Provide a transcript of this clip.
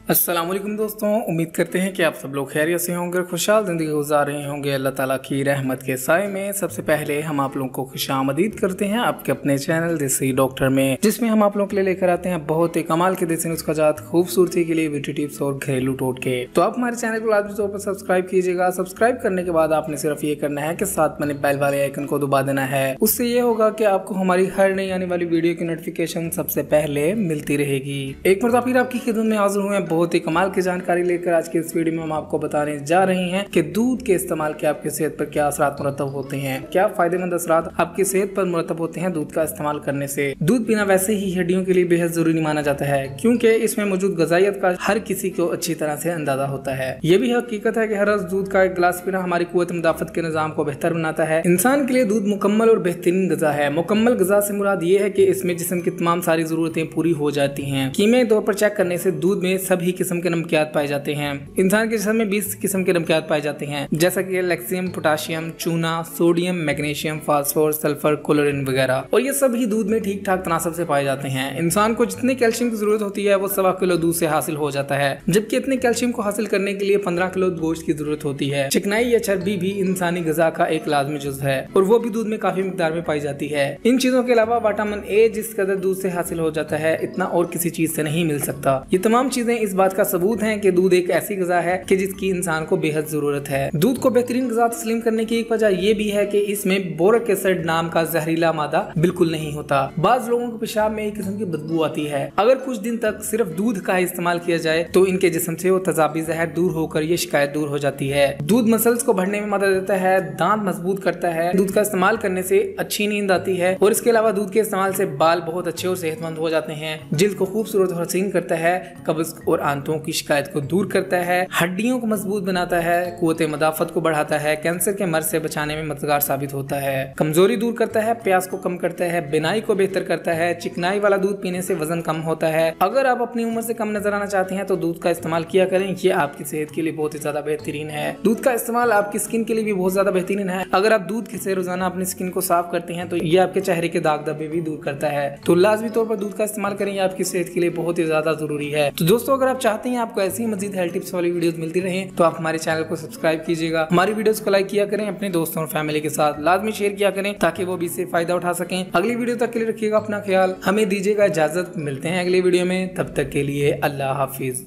अस्सलाम वालेकुम दोस्तों, उम्मीद करते हैं कि आप सब लोग खैरियत से होंगे, खुशहाल ज़िंदगी गुजार रहे होंगे अल्लाह ताला की रहमत के साए में। सबसे पहले हम आप लोगों को खुशामदीद करते हैं आपके अपने चैनल देसी डॉक्टर में, जिसमें हम आप लोगों के लिए लेकर आते हैं बहुत ही कमाल के देसी नुस्खाजात, खूबसूरती के लिए ब्यूटी टिप्स और घरेलू टोटके। तो आप हमारे चैनल को लाजमी तौर पर सब्सक्राइब कीजिएगा। सब्सक्राइब करने के बाद आपने सिर्फ ये करना है कि साथ में बेल वाले आइकन को दबा देना है। उससे ये होगा कि आपको हमारी हर नई आने वाली वीडियो की नोटिफिकेशन सबसे पहले मिलती रहेगी। एक मरतबा फिर आपकी खिदमत में हाजिर हुए बहुत ही कमाल की जानकारी लेकर। आज के इस वीडियो में हम आपको बताने जा रहे हैं कि दूध के इस्तेमाल के आपकी सेहत पर क्या असरात मुरतब होते हैं, क्या फायदेमंद असरात आपकी सेहत पर मुरतब होते हैं दूध का इस्तेमाल करने से। दूध पीना वैसे ही हड्डियों के लिए बेहद जरूरी माना जाता है, क्योंकि इसमें मौजूद गजाइत का हर किसी को अच्छी तरह से अंदाजा होता है। ये भी हकीकत है कि हर रोज दूध का एक गिलास पीना हमारी कुव्वत मुदाफत के निजाम को बेहतर बनाता है। इंसान के लिए दूध मुकम्मल और बेहतरीन गजा है। मुकम्मल गजा से मुराद ये है कि इसमें जिस्म की तमाम सारी जरूरतें पूरी हो जाती हैं। कीमियाई तौर पर चेक करने से दूध में सभी किस्म के नमकियात पाए जाते हैं। इंसान के जिस्म में 20 किस्म के नमकियात पाए जाते हैं, जैसा कि कैल्शियम, पोटाशियम, चूना, sodium, magnesium, phosphorus, sulphur, chlorine वगैरह, और ये सभी दूध में ठीक ठाक तनासब से पाए जाते हैं। इंसान को जितने कैल्शियम की जरूरत होती है वो 1.25 किलो दूध से हासिल हो जाता है, जबकि इतने कैल्शियम को हासिल करने के लिए 15 किलो गोश्त की जरूरत होती है। चिकनाई या चर्बी भी इंसानी गजा का एक लाजमी जुज़ है और वो भी दूध में काफी मिकदार में पाई जाती है। इन चीजों के अलावा विटामिन ए जिस कदर दूध से हासिल हो जाता है, इतना और किसी चीज से नहीं मिल सकता। ये तमाम चीजें इस बात का सबूत है कि दूध एक ऐसी गजा है कि जिसकी इंसान को बेहद जरूरत है। दूध को बेहतरीन गजा तस्लीम करने की एक वजह यह भी है कि इसमें बोरिक एसिड नाम का जहरीला मादा बिल्कुल नहीं होता। बाज लोगों के पेशाब में एक किस्म की बदबू आती है। अगर कुछ दिन तक सिर्फ दूध का इस्तेमाल किया जाए तो इनके जिस्म से वो तेजाबी जहर दूर होकर ये शिकायत दूर हो जाती है। दूध मसल्स को बढ़ने में मदद देता है, दांत मजबूत करता है। दूध का इस्तेमाल करने से अच्छी नींद आती है और इसके अलावा दूध के इस्तेमाल से बाल बहुत अच्छे और सेहतमंद हो जाते हैं। जिल्द को खूबसूरत और हसीन करता है, कब्ज और आंतों की शिकायत को दूर करता है, हड्डियों को मजबूत बनाता है, कुव्वत मदाफत को बढ़ाता है, कैंसर के मर्ज से बचाने में मददगार साबित होता है, कमजोरी दूर करता है, प्यास को कम करता है, बिनाई को बेहतर करता है। चिकनाई वाला दूध पीने से वजन कम होता है। अगर आप अपनी उम्र से कम नजर आना चाहते हैं तो दूध का इस्तेमाल किया करें, ये आपकी सेहत के लिए बहुत ही ज्यादा बेहतरीन है। दूध का इस्तेमाल आपकी स्किन के लिए भी बहुत ज्यादा बेहतरीन है। अगर आप दूध से रोजाना अपनी स्किन को साफ करते हैं तो ये आपके चेहरे के दाग धब्बे भी दूर करता है। तो लाजमी तौर पर दूध का इस्तेमाल करें, ये आपकी सेहत के लिए बहुत ही ज्यादा जरूरी है। तो दोस्तों, अगर आप चाहते हैं आपको ऐसी मजीद हेल्थ टिप्स वाली वीडियोस मिलती रहे तो आप हमारे चैनल को सब्सक्राइब कीजिएगा, हमारी वीडियोस को लाइक किया करें, अपने दोस्तों और फैमिली के साथ लाजमी शेयर किया करें ताकि वो भी इससे फायदा उठा सकें। अगली वीडियो तक के लिए रखिएगा अपना ख्याल, हमें दीजिएगा इजाजत। मिलते हैं अगली वीडियो में, तब तक के लिए अल्लाह हाफिज।